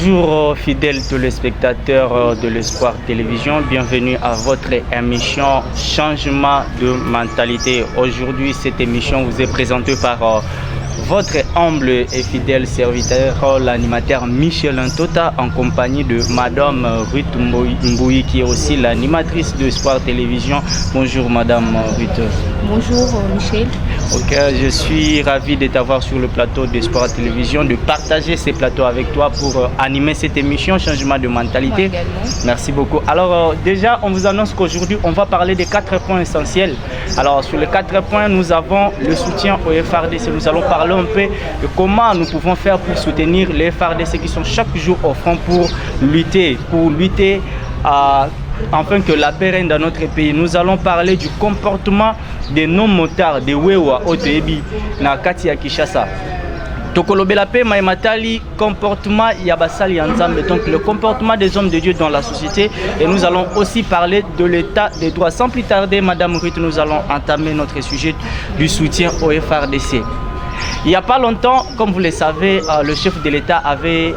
Bonjour fidèles téléspectateurs de l'Espoir Télévision, bienvenue à votre émission Changement de mentalité. Aujourd'hui, cette émission vous est présentée par votre humble et fidèle serviteur, l'animateur Michel Ntota, en compagnie de Madame Ruth Mboui, qui est aussi l'animatrice de Espoir Télévision. Bonjour Madame Ruth. Bonjour Michel. Ok, je suis ravi de t'avoir sur le plateau d'Espoir Télévision, de partager ces plateaux avec toi pour animer cette émission Changement de mentalité. Merci beaucoup. Alors déjà, on vous annonce qu'aujourd'hui, on va parler des 4 points essentiels. Alors sur les 4 points, nous avons le soutien au FRDC. Nous allons parler un peu de comment nous pouvons faire pour soutenir les FRDC qui sont chaque jour au front pour lutter afin que la paix règne dans notre pays. Nous allons parler du comportement des non-motards, des Wewa, Otebi, na kati ya Kinshasa. Tokolobela pe maimatali comportement yabasali ensemble, donc le comportement des hommes de Dieu dans la société, et nous allons aussi parler de l'état des droits. Sans plus tarder, Madame Ruth, nous allons entamer notre sujet du soutien au FRDC. Il n'y a pas longtemps, comme vous le savez, le chef de l'État avait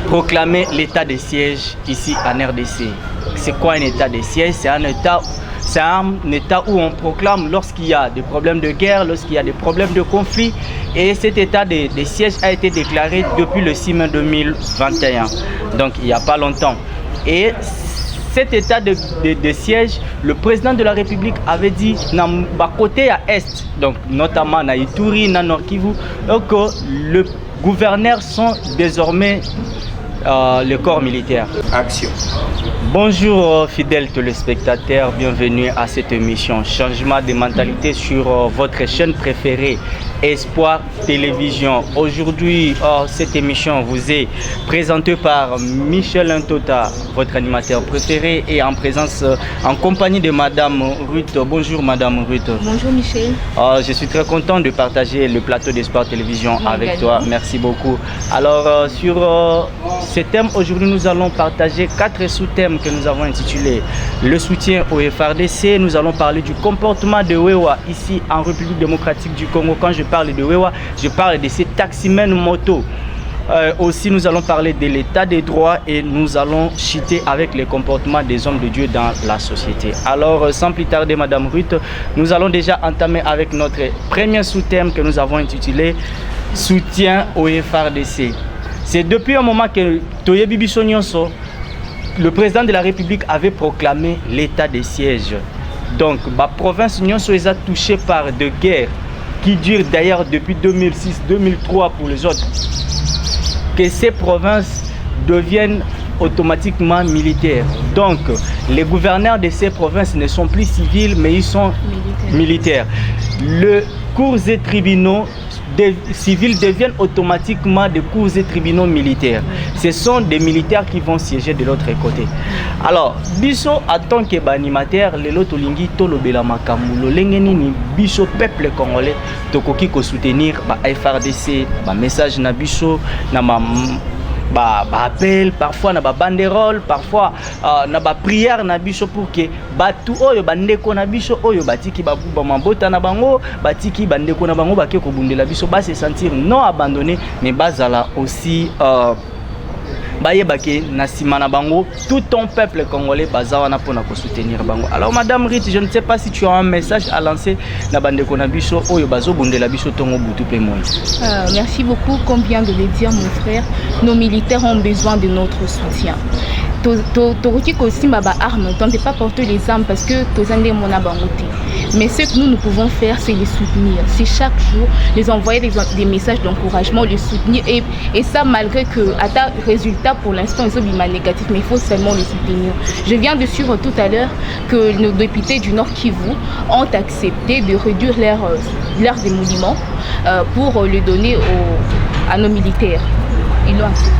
proclamé l'état de siège ici en RDC. C'est quoi un état de siège? C'est un état où on proclame lorsqu'il y a des problèmes de guerre, lorsqu'il y a des problèmes de conflit. Et cet état de siège a été déclaré depuis le 6 mai 2021, donc il n'y a pas longtemps. Et cet état de siège, le président de la République avait dit na côté à Est, donc notamment na Ituri, na Nord Kivu, que les gouverneurs sont désormais le corps militaire. Action. Bonjour fidèles téléspectateurs, bienvenue à cette émission Changement de mentalité sur votre chaîne préférée Espoir Télévision. Aujourd'hui, cette émission vous est présentée par Michel Ntota, votre animateur préféré, et en présence, en compagnie de Madame Ruth. Bonjour Madame Ruth. Bonjour Michel. Je suis très content de partager le plateau d'Espoir Télévision avec toi. Merci beaucoup. Alors, sur ce thème, aujourd'hui, nous allons partager 4 sous-thèmes que nous avons intitulés le soutien au FRDC. Nous allons parler du comportement de Wewa ici en République démocratique du Congo. Quand je parle de Wewa, je parle de ces taximens moto. Aussi, nous allons parler de l'état des droits et nous allons chuter avec les comportements des hommes de Dieu dans la société. Alors, sans plus tarder, Madame Ruth, nous allons déjà entamer avec notre premier sous-thème que nous avons intitulé soutien au FRDC. C'est depuis un moment que Toyebi Biso Nyonso, le président de la République, avait proclamé l'état de siège. Donc, la province Nyonso est touchée par des guerres qui durent d'ailleurs depuis 2006-2003 pour les autres. Que ces provinces deviennent automatiquement militaires. Donc, les gouverneurs de ces provinces ne sont plus civils, mais ils sont militaires. Les cours et tribunaux civils deviennent automatiquement des cours et tribunaux militaires. Ce sont des militaires qui vont siéger de l'autre côté. Alors, biso en tant qu'animateur, les lotolingi tolobela makamulo lengeni ni biso peuple congolais tokoki ko soutenir ba FRDC, ba message na biso na appel, parfois na banderole, parfois na prière na biso pour que batu oyo bandeko na biso oyo batiki babuba mabota na bango, batiki bandeko na bango bake ko bundela biso ba se sentir non abandonné, mais bazala aussi bayebake na sima na bango tout ton peuple congolais bazawana pona ko soutenir bango. Alors Madame Ruth, je ne sais pas si tu as un message à lancer na bandeko na biso oyo bazo bundela biso tongo butu pe moi. Merci beaucoup, comme vient de le dire mon frère, nos militaires ont besoin de notre soutien. Toroki Kosimba ba armes, tentez pas porter les armes parce que tozande mona bangote. Mais ce que nous pouvons faire, c'est les soutenir. C'est chaque jour les envoyer des messages d'encouragement, les soutenir, et ça malgré que à ta résultat pour l'instant ils sont négatifs, mais il faut seulement les soutenir. Je viens de suivre tout à l'heure que nos députés du Nord Kivu ont accepté de réduire leurs émoluments pour le donner à nos militaires. Ils l'ont accepté.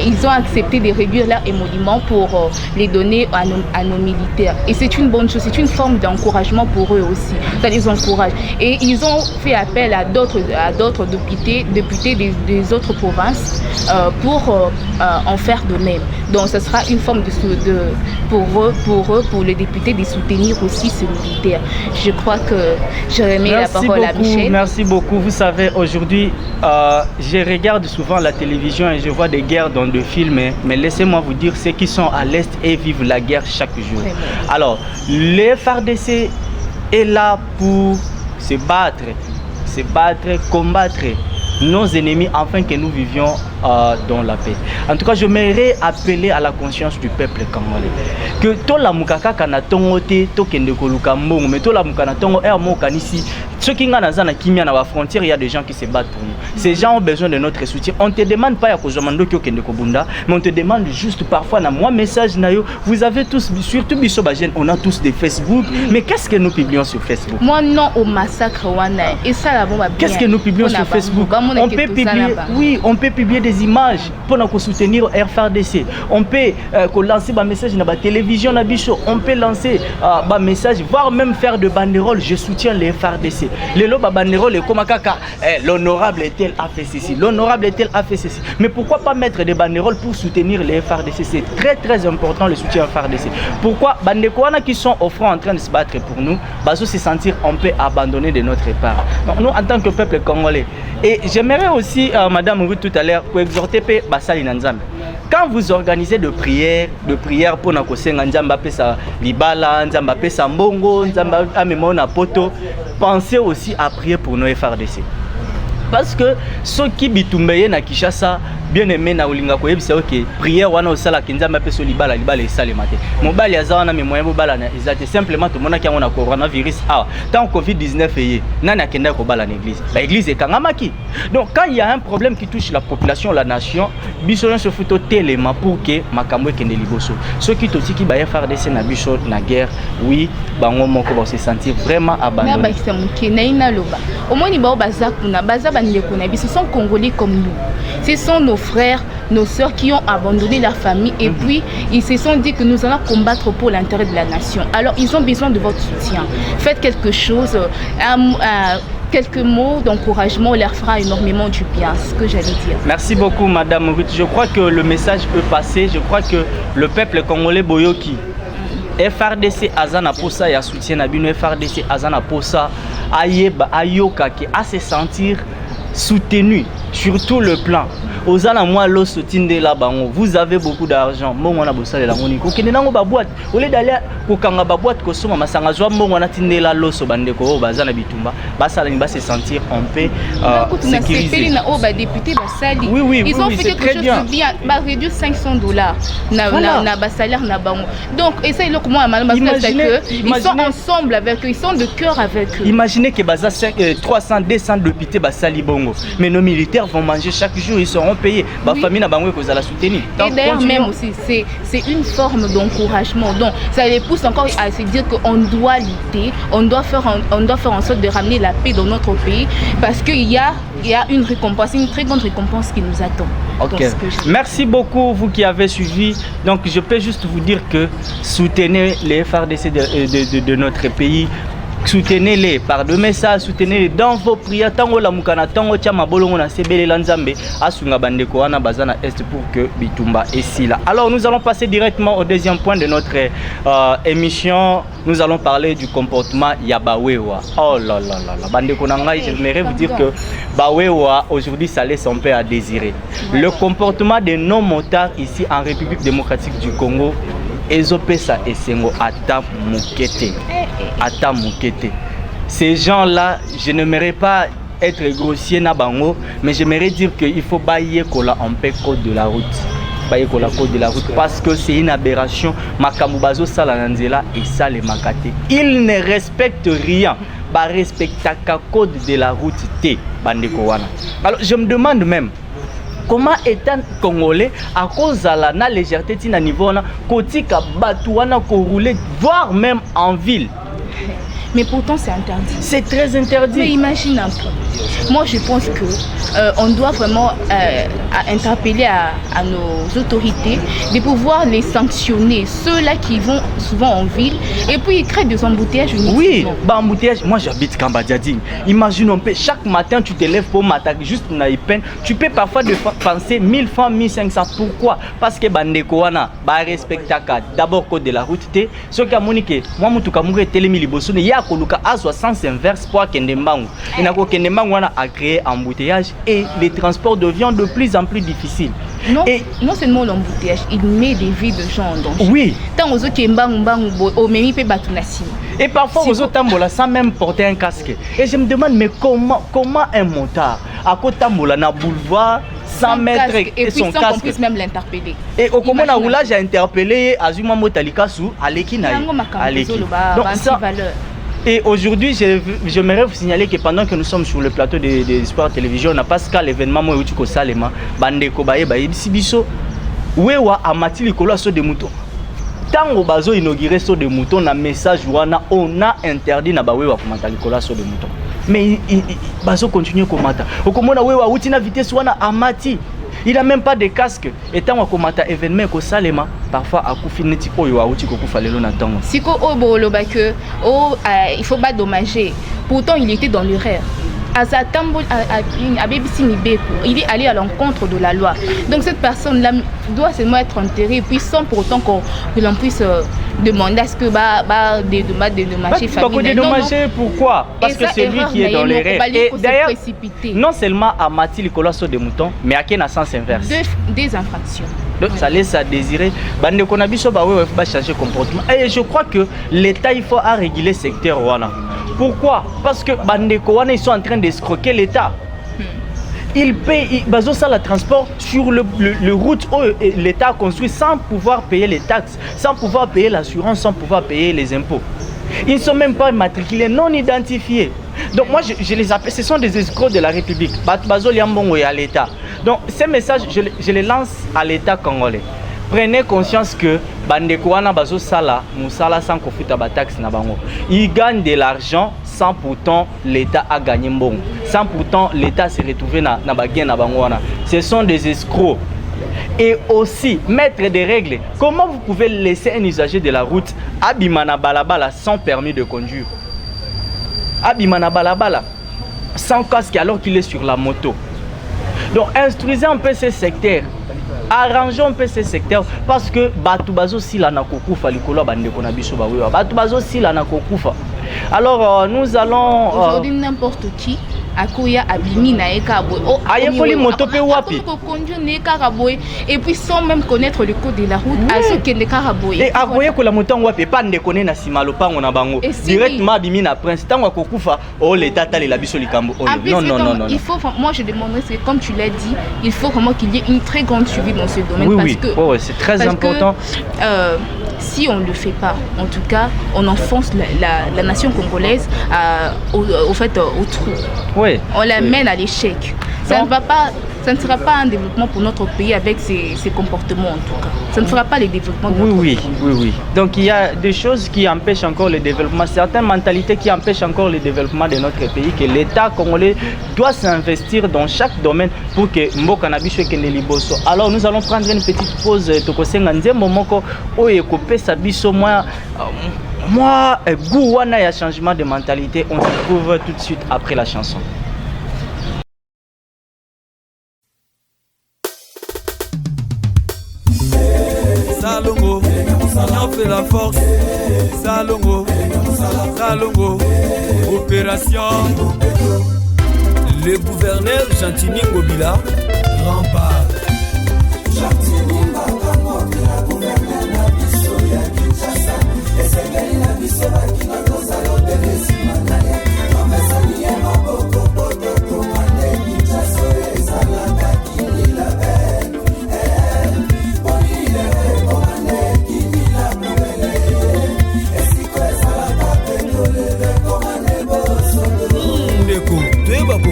Ils ont accepté de réduire leurs émoluments pour les donner à nos militaires. Et c'est une bonne chose, c'est une forme d'encouragement pour eux aussi. Ça les encourage. Et ils ont fait appel à d'autres députés des autres provinces pour en faire de même. Donc ce sera une forme pour les députés de soutenir aussi ces militaires. Je crois que je remets la parole à Michel. Merci beaucoup. Vous savez, aujourd'hui, je regarde souvent la télévision et je vois des guerres dans des films, mais laissez-moi vous dire, ceux qui sont à l'Est et vivent la guerre chaque jour. Alors, le FARDC est là pour se battre, combattre nos ennemis afin que nous vivions dans la paix. En tout cas, je m'aimerais appeler à la conscience du peuple congolais que tout la mukaka kana tongote to kende koluka mbongo mais tout la mukana tongo mo kanisi ceux qui ngana zana kimia na ba frontière, il y a des gens qui se battent pour nous. Ces gens ont besoin de notre soutien. On te demande pas ya kozomando ki okende kobunda, mais on te demande juste parfois na moi message na yo, vous avez tous surtout biso ba jeune, on a tous des Facebook, mais qu'est-ce que nous publions sur Facebook? Moi non au massacre wana et ça la bombe. Qu'est-ce que nous publions sur Facebook? On peut publier, oui, on peut publier des images pour nous soutenir FARDC. On peut lancer un message dans la télévision, on peut lancer un message, voire même faire de banderoles. Je soutiens les FARDC. Les banderoles, comme l'honorable est-elle a fait ceci, l'honorable est-elle a fait ceci. Mais pourquoi pas mettre des banderoles pour soutenir les FARDC? C'est très très important le soutien FARDC. Pourquoi Bandekouana qui sont au front en train de se battre pour nous, se sentir on peut abandonner de notre part. Donc, nous en tant que peuple congolais. Et j'aimerais aussi, Madame Ruth tout à l'heure, pour exhorter Basali Nanzambe. Quand vous organisez de prières pour Nakosenga Nzamba pesa libala, Nzamba pesa mbongo, Nzamba amemona poto, pensez aussi à prier pour nos FARDC. Parce que ceux qui bitumbeye na Kishasa bien aimé na ulinga ko yebisa OK prière wana osala kinzamba peso libala et salemate mobali azawana me moyen bala na ezate simplement tout mona ki ngona coronavirus tant Covid-19 eye nani akenda ko bala na église ba église ekangamaki. Donc quand il y a un problème qui touche la population, la nation, biso se futo telema pour que makambo ekende liboso ceux qui totiki ba FARDC na biso na guerre, oui bango moko ba se sentir vraiment abandonné. Au moins ni ba bazakuna ce sont Congolais comme nous. Ce sont nos frères, nos sœurs qui ont abandonné leur famille et puis ils se sont dit que nous allons combattre pour l'intérêt de la nation. Alors ils ont besoin de votre soutien. Faites quelque chose, quelques mots d'encouragement leur fera énormément du bien, ce que j'allais dire. Merci beaucoup Madame Ruth. Je crois que le message peut passer. Je crois que le peuple congolais boyoki FARDC azana posa ya soutien na bino, FARDC azana posa ayeba ayoka ki à se sentir soutenu sur tout le plan. Ozana moi lo soutinde la bango. Vous avez beaucoup d'argent. Mbongo na bosale la moni. Ko kende nango ba boîte. Ole d'aller ko kanga ba boîte ko soma masanga zwa mbongo na tinde la loso bandeko bazana bitumba. Basala ni ba se sentir on peut sécuriser. Na o ba député basali. Oui, ils ont fait quelque chose de bien. Ba réduire $500 na ba salaire na bango. Donc essaye le comment ils sont ensemble avec eux, ils sont de cœur avec eux. Imaginez que baza 300 200 députés basali bongo. Mais nos militaires vont manger chaque jour, ils seront payés. Ma famille n'a pas besoin de la soutenir. Et d'ailleurs même aussi c'est une forme d'encouragement. Donc ça les pousse encore à se dire qu'on doit lutter, on doit faire en sorte de ramener la paix dans notre pays parce qu'il y a une récompense, une très grande récompense qui nous attend. Ok. Merci beaucoup vous qui avez suivi. Donc je peux juste vous dire que soutenez les FARDC de notre pays. Soutenez-les par de messages, soutenez-les dans vos prières. Tango la mukana, tango chama bolongo na sebele lanzambe, asunga bandeko wana bazana est pour que bitumba est là. Alors nous allons passer directement au deuxième point de notre émission. Nous allons parler du comportement Yabawewa. Oh là là là là, bandeko nangai, j'aimerais vous dire que Bawewa aujourd'hui ça laisse un peu à désirer. Le comportement des non-motards ici en République démocratique du Congo. Ezopesa esengo ata mukete. Ces gens-là, je n'aimerais pas être grossier na bango, mais j'aimerais dire qu'il faut bailler kola en paix code de la route. Bailler kola code de la route parce que c'est une aberration. Makamubazo salananzela et ça les makate. Ils ne respectent rien. Ba respectaka code de la route te bandeko wana. Alors je me demande même comment étant congolais à cause de la légèreté tina niveau na kotika batouana ko rouler voire même en ville. Mais pourtant c'est interdit. C'est très interdit. Mais imagine un peu. Moi, je pense que on doit vraiment interpeller à nos autorités de pouvoir les sanctionner, ceux-là qui vont souvent en ville, et puis ils créent des embouteillages. Oui, embouteillage. Moi, j'habite Kambadiadine. Imagine un peu, chaque matin, tu te lèves pour m'attaquer juste pour une peine. Tu peux parfois penser 1000 francs, 1500. Pourquoi? Parce que Bandekoana, respectaka d'abord code de la route. Ce qui a moniqué, moi, je suis télémi liboso, il y a à 60 inverse pour Kendembangu. Il y a Kendembangu a créé embouteillage et les transports deviennent de plus en plus difficiles. Non, non seulement l'embouteillage, il met des vies de gens en danger. Oui. Tant aux autres qui et parfois aux autres tambola sans même porter un casque. Et je me demande mais comment un motard à côté tambola na boulevard sans mettre et son sans casque. qu'on puisse même l'interpeller. Et au comment on a roulage à interpeller Azuma Motalikasu Aleki na Aleki. Donc ça. Et aujourd'hui, j'aimerais vous signaler que pendant que nous sommes sur le plateau de Sport Télévision, on a Pascal l'événement moi uti ko salema bandeko baye baye biso wewa amati likolo so de mouton. Tango bazo inaugurer so de mouton na message wana on a interdit na bawewa komata likolo so de mouton. Mais bazo continue komata. Okomona wewa uti na vitesse wana amati. Il n'a même pas de casque. Et tant qu'on a un événement ko salema, parfois à Koufineti Oyo a outi Koko Falelo Natango. Si ko Obolo que il faut pas dommager. Pourtant il était dans l'erreur. Il est allé à l'encontre de la loi. Donc cette personne-là doit seulement être enterrée, puis sans pour autant que l'on puisse demander à ce que dédommager famille. Dédommager pourquoi? Parce que c'est lui qui est dans l'erreur. Et d'ailleurs, non seulement à Mathilde Colasso de Mouton, mais à quel sens inverse? Des infractions. Donc ça laisse à désirer. Bande Konabiso va changer comportement. Et je crois que l'État il faut à réguler le secteur Wana. Pourquoi? Parce que Bandeko Wana ils sont en train d'escroquer l'État. Ils payent le transport sur le route où l'État a construit sans pouvoir payer les taxes, sans pouvoir payer l'assurance, sans pouvoir payer les impôts. Ils ne sont même pas matriculés, non identifiés. Donc moi je les appelle, ce sont des escrocs de la République. Bazo Liambongo et à l'État. Donc ces messages je les lance à l'État congolais. Prenez conscience que Bandeko Wana Bazo Sala, Moussala sans kofuta ba taxe na bango. Ils gagnent de l'argent sans pourtant l'État a gagné bon. Sans pourtant l'État s'est retrouvé na bagien na bango wana. Ce sont des escrocs. Et aussi mettre des règles. Comment vous pouvez laisser un usager de la route abimana balabala sans permis de conduire? Abimana balabala sans casque alors qu'il est sur la moto. Donc instruisez un peu ces secteurs. Arrangeons un peu ces secteurs parce que Batubazo Sila na kokufa likolo bandeko na biso bawewa. Batubazo Sila na kokufa. Alors nous allons aujourd'hui n'importe qui akoya abimi na ekaboy ayefoli moto pe wapi et puis sans même connaître le code de la route à ce que ne karaboy et akoye ko la moto wapi pas ndekone na simalo pango na bango directement abimi na prince tango akokufa l'état tali la biso likambo non il faut moi je demanderais c'est comme tu l'as dit il faut vraiment qu'il y ait une très grande suivi dans ce domaine oui, c'est très important si on ne le fait pas, en tout cas, on enfonce la nation congolaise au trou. Oui. On la mène à l'échec. Ça ne sera pas un développement pour notre pays avec ces comportements en tout cas. Ça ne fera pas le développement de notre pays. Oui. Donc il y a des choses qui empêchent encore le développement, certaines mentalités qui empêchent encore le développement de notre pays, que l'État congolais doit s'investir dans chaque domaine pour que Mboka na biso ekende liboso. Alors nous allons prendre une petite pause tokosenga nzembo moko oyo ekopesa biso moi goût wana ya changement de mentalité. On se retrouve tout de suite après la chanson. Salongo, on fait la force. Salongo, Salongo, opération. Le gouverneur Gentini Ngobila, grand part. Gentini Ngobila, gouverneur Nabiso ya Kinshasa. Esengeli Nabiso bakina tozalo delesi manaye. Mamesani ya maboko poto tomane Kinshasa ezalaka kini la belle.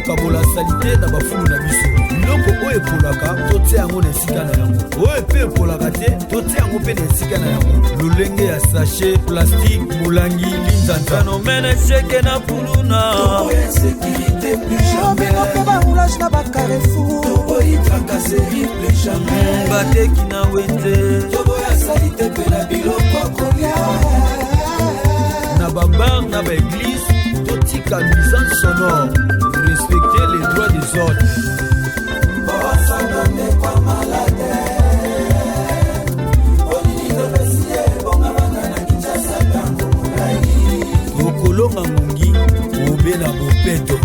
Kabola salité na bafulu na biso biloko oyo epolaka totia yango na esika na yango oyo epe epolaka te totia yango mpe na esika na yango lolenge ya sachet plastique molangi linzanza phénomène echeke na puluna insécurité salité plus jamais. Roulage na ba Carrefour. Toboyi tracasserie plus jamais. Bateki na wete. Toboya salité pe na biloko kolia. Na ba bar na ba église, totika nuisance sonore. Respecter les droits des autres. Bossa donne pas malade. Onini de Bessie, bonga banana Kinshasa tango mulai. Okolonga mungi, obela bopeto.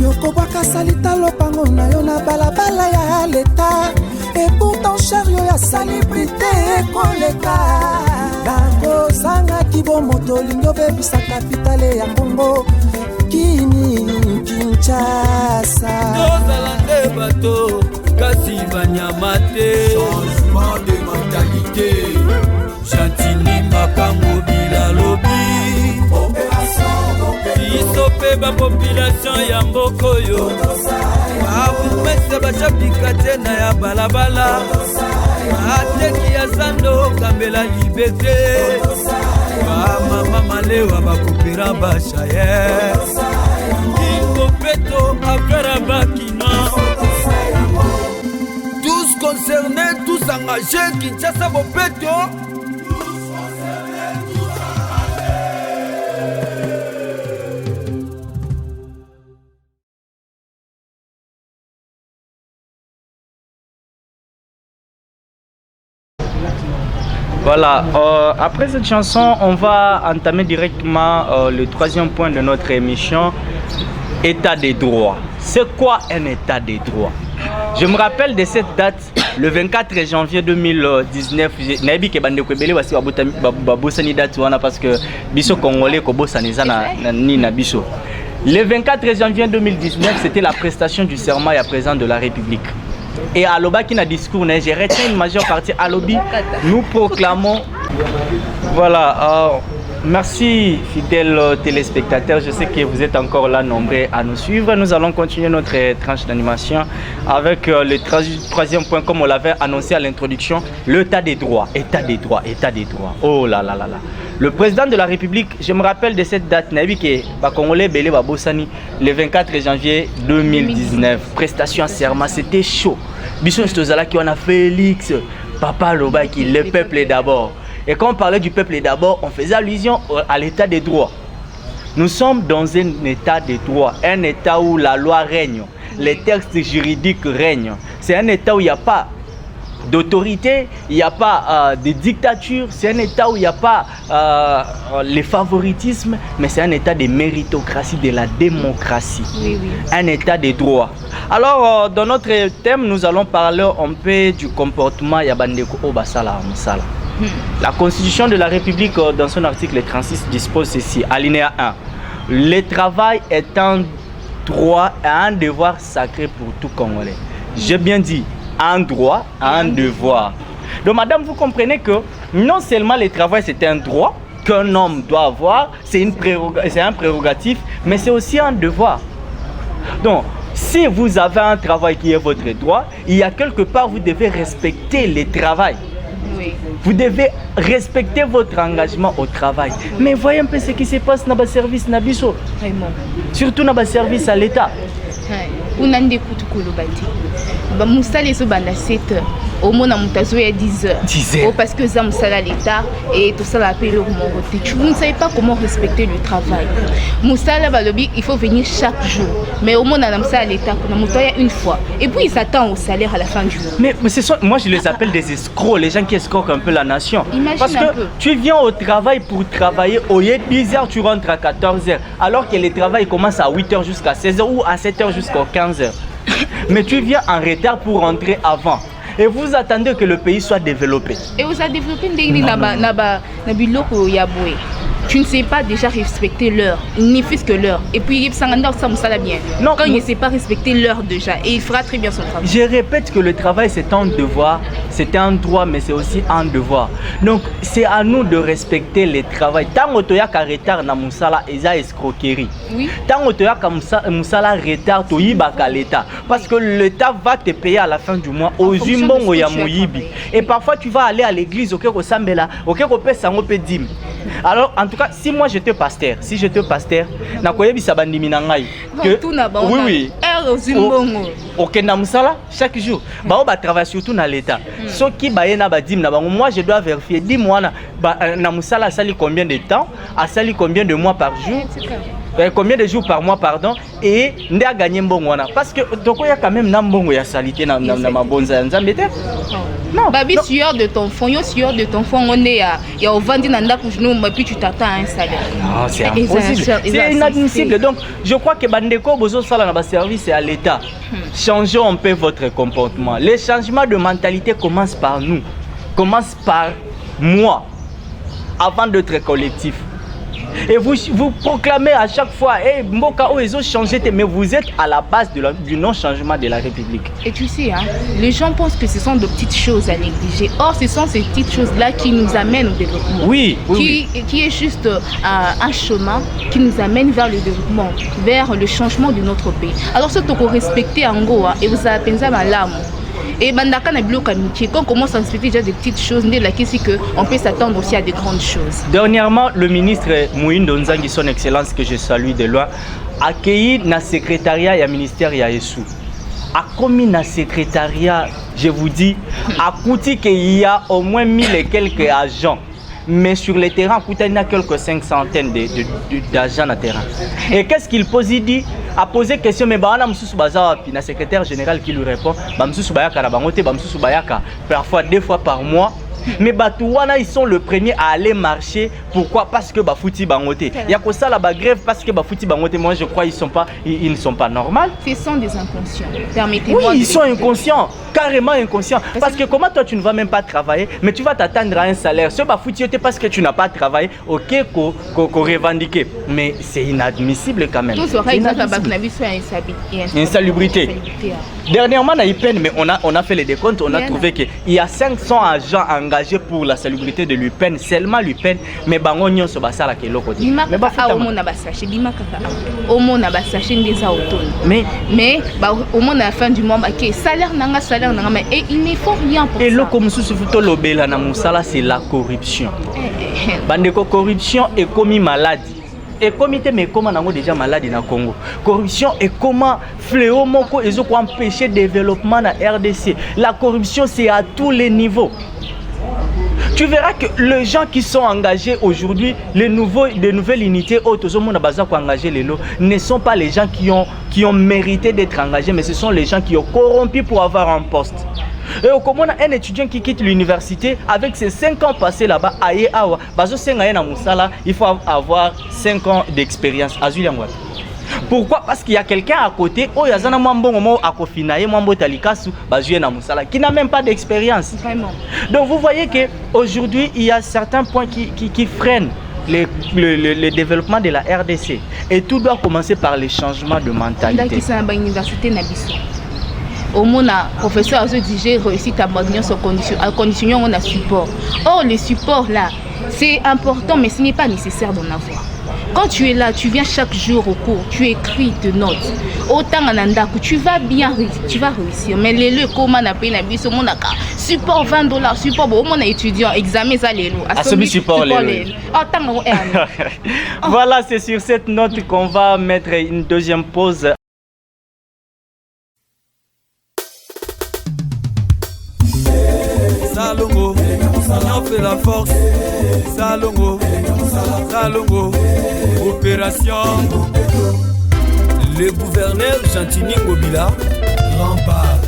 Yokobaka salita lopango na yo na balabala ya leta. Et pourtant chariot ya célébrité koleka. Bango sanga kibo moto lingo bebisa capitale ya Congo. Kini Kinshasa. Tozala nde bato, kasi banyama te. Changement de mentalité. Chantini makambo bilalobi. Opération biso pe bapopulation ya mboka oyo abumese bacapika te na ya balabala ateki ya zando kambela libete bamama malewa bakopera bashaye kimbopeto affaire bakina tous concernés, tous engagés, Kinshasa bopeto. Voilà, après cette chanson, on va entamer directement le troisième point de notre émission, État des droits. C'est quoi un État des droits? Je me rappelle de cette date, le 24 janvier 2019, parce que biso congolais le 24 janvier 2019, c'était la prestation du serment à président de la République. Et à l'Oba qui n'a discours, j'ai retenu une majeure partie à l'Obi. Nous proclamons. Voilà. Merci fidèles téléspectateurs. Je sais que vous êtes encore là nombreux à nous suivre. Nous allons continuer notre tranche d'animation avec le troisième point, comme on l'avait annoncé à l'introduction, l'état des droits. État des droits, état des droits. Oh là là là là. Le président de la République, je me rappelle de cette date, Congolais Belé Babosani, le 24 janvier 2019. Prestation à serment, c'était chaud. Bisson Stozalaki, on a Félix, Papa Lobaki, le peuple d'abord. Et quand on parlait du peuple d'abord, on faisait allusion à l'état des droits. Nous sommes dans un état des droits, un état où la loi règne, les textes juridiques règnent. C'est un état où il n'y a pas d'autorité, il n'y a pas de dictature, c'est un état où il n'y a pas le favoritisme, mais c'est un état de méritocratie, de la démocratie. Oui, oui. Un état des droits. Alors, dans notre thème, nous allons parler un peu du comportement Yabandeko Obasala Moussala. La Constitution de la République, dans son article 36, dispose ceci, alinéa 1. Le travail est un droit et un devoir sacré pour tout Congolais. J'ai bien dit, un droit, un devoir. Donc, madame, vous comprenez que non seulement le travail, c'est un droit qu'un homme doit avoir, c'est un prérogatif, mais c'est aussi un devoir. Donc, si vous avez un travail qui est votre droit, il y a quelque part, vous devez respecter le travail. Oui. Vous devez respecter votre engagement au travail. Mais voyez un peu ce qui se passe dans le service Nabiso. Surtout dans le service à l'État. On a des coups de colobati. Moussa les obanda 7 heures. Au moins, on a 10 heures. 10 heures. Parce que ça, Moussa l'État et tout ça, l'appel au Vous ne savez pas comment respecter le travail. Moussa il faut venir chaque jour. Mais au moins, on a Moussa l'État, on a une fois. Et puis, il s'attend au salaire à la fin du jour. Mais moi, je les appelle des escrocs, les gens qui escroquent un peu la nation. Imagine parce que tu viens au travail pour travailler, au lieu de 10 heures, tu rentres à 14 heures. Alors que le travail commence à 8 heures jusqu'à 16 heures ou à 7 heures jusqu'à 15 heures. Mais tu viens en retard pour rentrer avant. Et vous attendez que le pays soit développé. Et vous avez développé tu ne sais pas déjà respecter l'heure, ni plus que l'heure. Et puis il ça bien. Non, quand il ne sait pas respecter l'heure déjà, et il fera très bien son travail. Je répète que le travail c'est un devoir, c'est un droit, mais c'est aussi un devoir. Donc c'est à nous de respecter le travail. Tant que tu as un retard dans Moussala, il y a escroquerie. Oui. Tant que tu as un retard, tu as l'État. Parce que l'État va te payer à la fin du mois au Zimbongo ya Moyibi. Et parfois tu vas aller à l'église au Kero Sambela, au Kero Pesango Pedim. Alors, en tout cas, si moi j'étais pasteur, nakoyebisa bandimi na ngai que oui, ok na musala chaque jour. Ba travaille surtout dans l'état. Ce qui baena badim na bango, moi je dois vérifier dis-moi na musala sali combien de temps, a sali combien de mois par jour. Combien de jours par mois, pardon, et ne a gagné mbongwana parce que donc il y a quand même nambongo ya salité na mabonza nzambe te. Non, babi sueur de ton fond, sueur de ton fond, on est au vendi nanda kujnou mais puis tu t'attends à un salaire. Non, c'est impossible. C'est inadmissible. Donc, je crois que bandeko bozo sala na ba service à l'état. Changeons un peu votre comportement. Les changements de mentalité commencent par nous. Commencent par moi avant d'être collectif. Et vous proclamez à chaque fois, hey, Mboka ils ont changé, mais vous êtes à la base du non-changement de la République. Et tu sais, hein, les gens pensent que ce sont de petites choses à négliger. Or, ce sont ces petites choses-là qui nous amènent au développement. Oui. Qui est juste un chemin qui nous amène vers le développement, vers le changement de notre pays. Alors, surtout qu'on respecte Ango, et vous avez pensé à l'âme. Et bandaka na bloc amitié, quand on commence à respecter déjà des petites choses, on peut s'attendre aussi à des grandes choses. Dernièrement, le ministre Mouindo Nzangi, son excellence que je salue de loin, a accueilli na secrétariat et ministère ya Yesu. A commis na secrétariat, je vous dis, a coûté qu'il y a au moins 1000 et quelques agents. Mais sur le terrain, il y a quelques 500 d'agents na terrain. Et qu'est-ce qu'il pose? Il dit, a posé question, mais le secrétaire général qui lui répond, parfois 2 fois par mois. Mais Batouana, ils sont le premier à aller marcher. Pourquoi? Parce que Bafouti Bangote. Il y a que ça la grève parce que Bafouti Bangote. Moi je crois ils ne sont pas normaux. Ce sont des inconscients. Permettez-moi. Oui, ils sont inconscients, carrément inconscients. Parce que comment toi tu ne vas même pas travailler, mais tu vas t'attendre à un salaire. Ce Bafouti parce que tu n'as pas travaillé, ok, qu'on revendique. Mais c'est inadmissible quand même. Insalubrité. Dernièrement, mais on a fait les décomptes, on a trouvé qu'il y a 500 agents engagés pour la salubrité de l'UPEN, seulement l'UPEN, mais bango nyonso basala ke loko di. Mais ba fa omona basache bima kaka. Omona basache ndeza autonome. Mais au moins à la fin du mois OK, salaire nanga mais il ne faut rien pour ça. Et loko mususu futo lobela na musala c'est la corruption. Bandeko corruption est commis maladie. Et comité mais comment nango déjà malade na Congo. Corruption et comment fléau moko ezo ko empêcher développement na RDC. La corruption c'est à tous les niveaux. Tu verras que les gens qui sont engagés aujourd'hui, les nouvelles unités ne sont pas les gens qui ont mérité d'être engagés, mais ce sont les gens qui ont corrompu pour avoir un poste. Et comme on a un étudiant qui quitte l'université, avec ses 5 ans passés là-bas, il faut avoir 5 ans d'expérience. Pourquoi? Parce qu'il y a quelqu'un à côté, qui n'a même pas d'expérience. Donc vous voyez qu'aujourd'hui, il y a certains points qui freinent le développement de la RDC. Et tout doit commencer par les changements de mentalité. Au moins, professeur a dit j'ai réussi à maintenir son condition. À condition, on a support. Or, le support là, c'est important, mais ce n'est pas nécessaire d'en avoir. Quand tu es là, tu viens chaque jour au cours, tu écris tes notes. Autant en andaku, tu vas bien tu vas réussir. Mais les comment on a payé la bise, on a support $20, support bon, on a étudiant, examen ça les lots. À ce support les. Voilà, c'est sur cette note qu'on va mettre une deuxième pause. Salongo, on fait la force. Salongo, Salongo, opération. Le gouverneur Chantini Ngobila, rempart.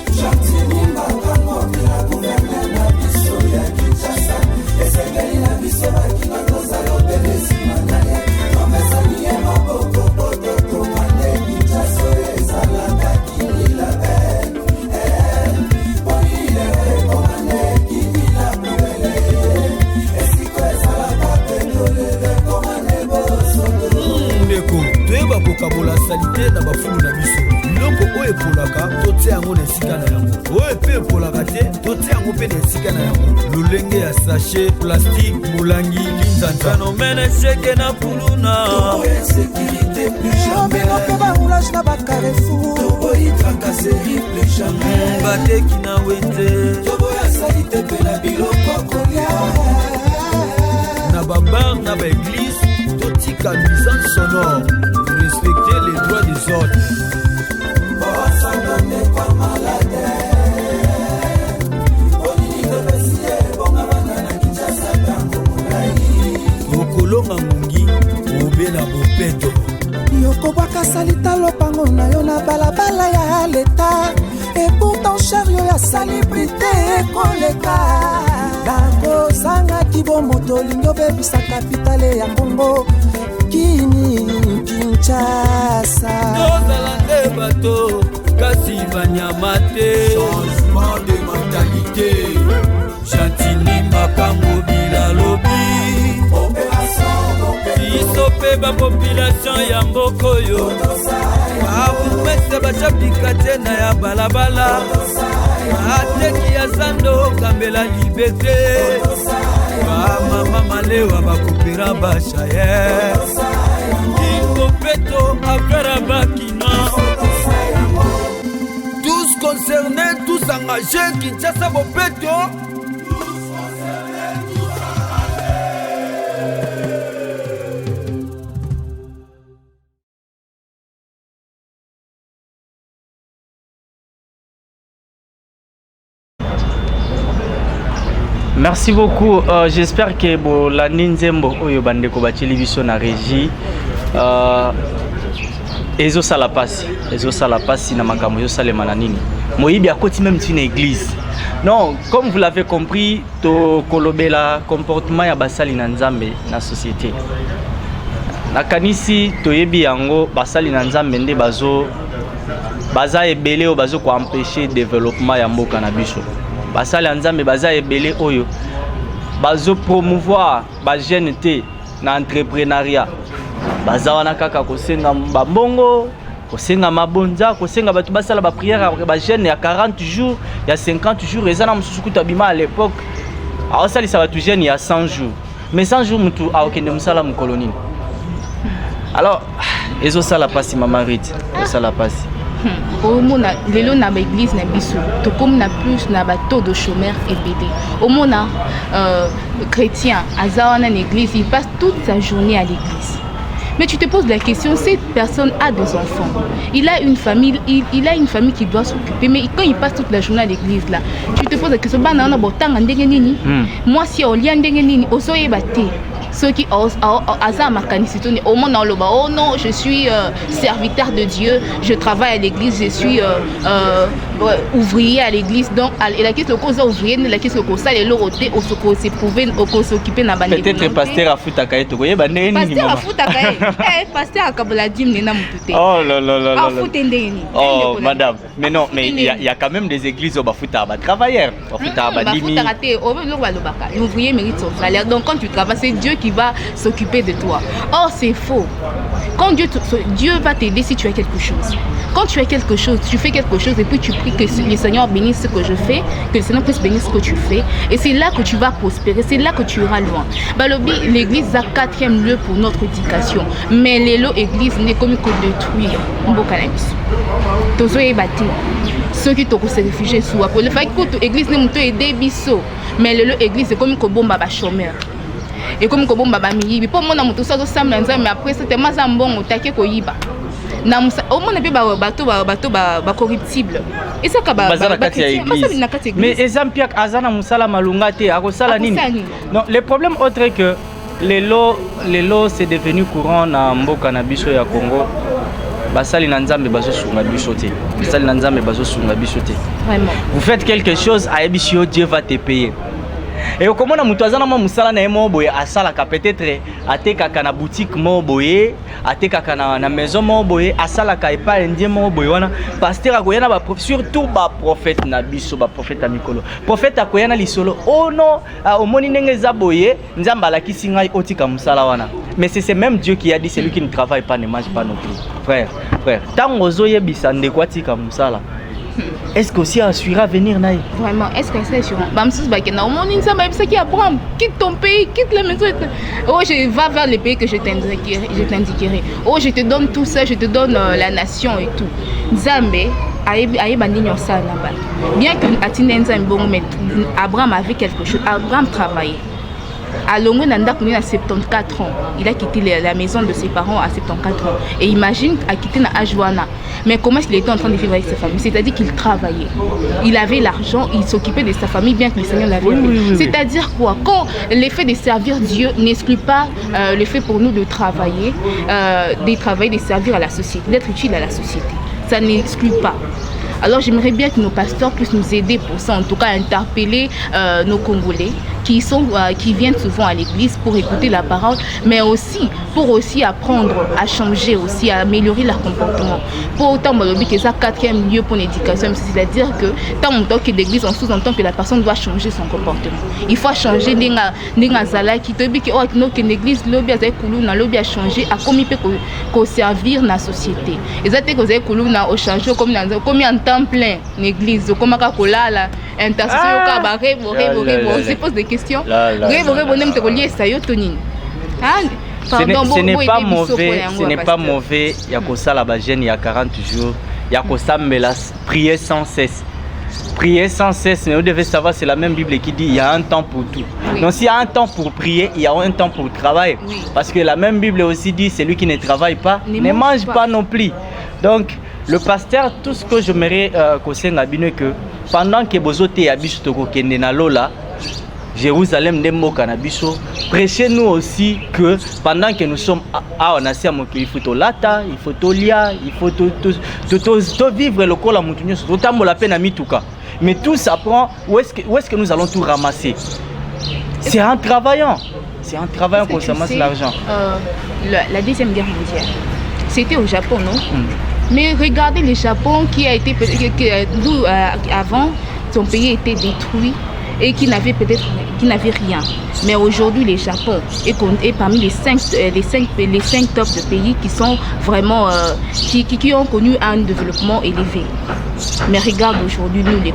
Chantini Ngobila, gouverneur na biso ya Kinshasa. Esengeli na biso bakina kozala obelesi manaya. Komesani ye maboko boto komane Kinshasa ezalaka kinila belle. Toyeba kokabola salite na bafulu na biso biloko oyo epolaka totia yango na esika na yango oyo epe epolaka te totia yango mpe na esika na yango lolenge ya sachet plastique molangi linzanza phénomène seke na kuluna sécurité plus jamais mpe baroulage na bacarrefour toboyi tracasserie plus jamais bateki na wete toboya salite mpe na biloko kolia babar na baéglise totika mise en sonore respecter les droits des autres. Okolonga mungi obela bopeto yokobwaka salita lopango na yo na balabala ya leta et pourtant chariot ya salibrité ekoleka nakozangaki bomoto olingi obebisa kapitale ya Kongo Kinshasa. tozala nde bato kasi banyama te. Changement de mentalité Chantini makambo bilalobi biso mpe bapopulation ya mboka oyo abumese bacapika te na ya balabala ateki ya zando kambela libete bamama malewa bakopera bashaye ikopeto affaire bakina tous concernés tous engagés Kinshasa bopeto. Merci beaucoup. J'espère que la Ninzembo oyo bandeko ba télévision na régie ezo sala pasi na makambo yo salema na nini. Moyibi akoti même une église. Non, comme vous l'avez compris, to kolobela comportement ya basali na Nzambe na société. Na kanisi toyebi yango basali na Nzambe nde baza ebele o bazo ko empêcher développement ya mboka na biso. Basali ya Nzambe baza ebele oyo bazo promouvoir ba jeune te na entrepreneuriat. Baza wana kaka kosenga mbongo, kosenga mabonza, kosenga batu basala ba prière ba jeune ya 40 jours, ya 50 jours ezana mususu tabima à l'époque. Alors ça les batu jeune ya 100 jours. Mais 100 jours mutu akende musala mu colonie. Alors ezo sala pasi mama Rite, sala pasi. Au monde lelo na ba église na biso to comme na plus na ba taux de chômeurs ebele au monde chrétien azawana na église il passe toute sa journée à l'église. Mais tu te poses la question, cette personne a des enfants, il a une famille, il a une famille qui doit s'occuper, mais quand il passe toute la journée à l'église là, tu te poses la question, moi si on lit nini, osoye bate. Ceux qui osent au monde dans le bas, oh non, je suis serviteur de Dieu, je travaille à l'église, je suis ouvrier à l'église. Donc, la question de ouvrier, la question de ça, les lorotés, au secours, c'est prouvé, au s'occuper dans la peut-être pasteur à Foutakaye, tu connais, pasteur à Foutakaye, pasteur à Kabaladim, Nena Moutoute. Oh là là là là. Oh, madame, mais non, mais il y a quand même des églises où Bafouta va travailler. L'ouvrier mérite son salaire. Donc, quand tu travailles, c'est Dieu qui va s'occuper de toi. Or, c'est faux. Quand Dieu va t'aider si tu as quelque chose. Quand tu as quelque chose, tu fais quelque chose et puis tu pries que le Seigneur bénisse ce que je fais, que le Seigneur puisse bénir ce que tu fais. Et c'est là que tu vas prospérer, c'est là que tu iras loin. L'église est le 4e lieu pour notre éducation. Mais l'église n'est comme que détruire. Ceux qui t'ont se réfugier sous. Le fait que l'église n'est pas aidée, mais l'église c'est comme que bomba chômeur. Et comme que bomba miyibi. Pour moi, on a tout ça, mais après, c'était ma zambon, on t'a qu'au yiba. Au moins, on a bateau corruptible. Et ça, mais exemple, Azana Moussala Malungate, Akosala Nini. Non, le problème autre est que les lots c'est devenu courant dans Mboka na biso ya Congo. Basali na Nzambe bazo sunga biso te. Basali na Nzambe bazo sunga biso te. Vraiment. Vous faites quelque chose, Aebishio, Dieu va te payer. Et comment on a moutouazana ma musala na emo boye asala ka peut-être ateka kana boutique mo boye ateka kana na maison mo boye asala ka epa ndie mo boye wana pasteur akoyana ba surtout ba prophète na biso ba prophète amikolo prophète akoyana lisolo oh non omoni ndenge za boye nzamba la kisinga otika musala wana mais c'est même Dieu qui a dit celui qui ne travaille pas ne mange pas non plus frère tango zoye bisande kwatika musala. Est-ce que aussi assuré à venir naï? Vraiment, est-ce que c'est assurant? Abraham, quitte ton pays, quitte la maison. Oh, je vais vers le pays que je t'indiquerai. Oh, je te donne tout ça, je te donne la nation et tout. Nzambe, bien que Abraham avait quelque chose, Abraham travaillait. À Longo Nanda, il a 74 ans. Il a quitté la maison de ses parents à 74 ans. Et imagine, à quitter na Ajouana. Mais comment est-ce qu'il était en train de vivre avec sa famille? C'est-à-dire qu'il travaillait. Il avait l'argent, il s'occupait de sa famille, bien que le Seigneur l'avait fait. C'est-à-dire quoi? Quand l'effet de servir Dieu n'exclut pas le fait pour nous de travailler, de servir à la société, d'être utile à la société. Ça n'exclut pas. Alors j'aimerais bien que nos pasteurs puissent nous aider pour ça, en tout cas interpeller nos Congolais qui viennent souvent à l'église pour écouter la parole, mais aussi pour apprendre à changer, aussi à améliorer leur comportement. Pour autant, que c'est le 4e lieu pour l'éducation, c'est-à-dire que tant on que l'église, on sous-entend que la personne doit changer son comportement. Il faut changer qui te dit que l'église lobby a changé, a commis pour servir la société. Et ça que vous avez au changer comme en temps plein l'église, comme à Kolala, intercession, on se pose des questions. Ce n'est pas mauvais, il y a que ça la jeune il y a 40 jours, il y a que ça prier sans cesse. Prier sans cesse, mais vous devez savoir, c'est la même Bible qui dit il y a un temps pour tout. Oui. Donc s'il y a un temps pour prier, il y a un temps pour travailler. Oui. Parce que la même Bible aussi dit celui qui ne travaille pas ne mange pas non plus. Donc le pasteur, tout ce que j'aimerais que pendant que vous êtes à Bistoko Kendenalola, Jérusalem Dembo Canabiso, prêchez-nous aussi que pendant que nous sommes à Onasiam, il faut tout lata, il faut tout lia, il faut tout vivre le col à Moutounios, tout la peine à Mitouka. Mais tout ça prend, où est-ce que nous allons tout ramasser? C'est en travaillant. C'est en travaillant qu'on s'amasse l'argent. La Deuxième Guerre mondiale, c'était au Japon, non? Mais regardez le Japon qui a été, avant, son pays était détruit et qui n'avait rien. Mais aujourd'hui, le Japon est parmi les 5 tops de pays qui sont vraiment, qui ont connu un développement élevé. Mais regarde aujourd'hui, nous les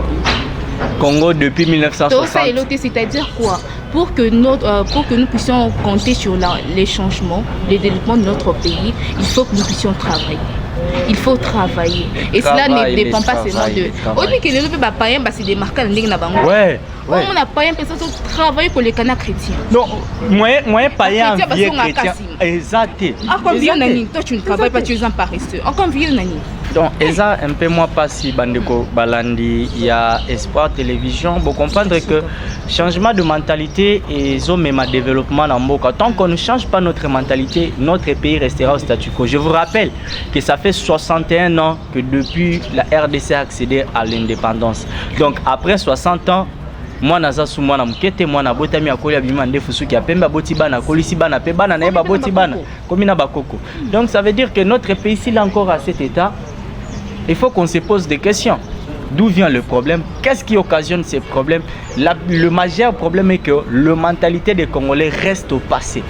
Congo depuis 1960. C'est-à-dire quoi? Pour que nous puissions compter sur les changements, le développement de notre pays, il faut que nous puissions travailler. Il faut travailler. Et cela ne dépend pas seulement de... Aujourd'hui, que les païens, c'est des marques de ouais. On a païen, personne qui travaille pour les canards chrétiens. Non, moi païen, vieux chrétien. Exact. Encore vieux nani, toi tu ne travailles pas, tu es un paresseux. Encore vieux nani. Donc, Eza, un peu moins pas si Bandeko Balandi, il y a Espoir Télévision. Vous comprendre que changement de mentalité et même développement dans Mboka. Tant qu'on ne change pas notre mentalité, notre pays restera au statu quo. Je vous rappelle que ça fait 61 ans que depuis la RDC a accédé à l'indépendance. Donc, après 60 ans, moi naza sou mwana mukete mwana botami akoli abima ndefu suki apemba boti bana kolisi bana pe bana na yeba boti bana komina bakoko. Donc ça veut dire que notre pays s'il est encore à cet état, il faut qu'on se pose des questions. D'où vient le problème? Qu'est-ce qui occasionne ces problèmes? Le majeur problème est que la mentalité des Congolais reste au passé.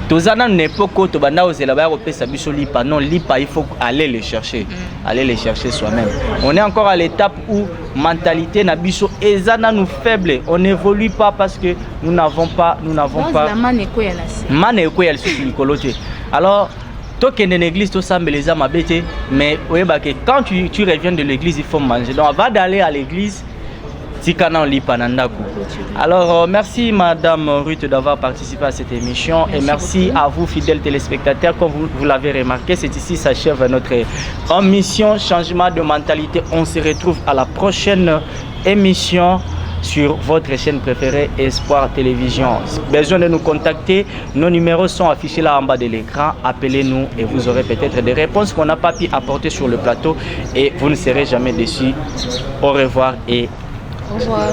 Tozana n'époque tobanda ozela au pesa biso lipa non lipa, il faut aller les chercher, soi-même. On est encore à l'étape où mentalité na biso ezana nous faible, on n'évolue pas parce que nous n'avons pas maneko ya sur l'écologie. Alors token de l'église tout ça les âmes abété, mais quand tu reviens de l'église il faut manger. Donc avant d'aller à l'église alors merci Madame Ruth d'avoir participé à cette émission. Merci et merci beaucoup à vous fidèles téléspectateurs. Comme vous l'avez remarqué, c'est ici s'achève notre émission Changement de mentalité. On se retrouve à la prochaine émission sur votre chaîne préférée Espoir Télévision. Besoin de nous contacter, nos numéros sont affichés là en bas de l'écran. Appelez-nous et vous aurez peut-être des réponses qu'on n'a pas pu apporter sur le plateau et vous ne serez jamais déçus. Au revoir et au revoir.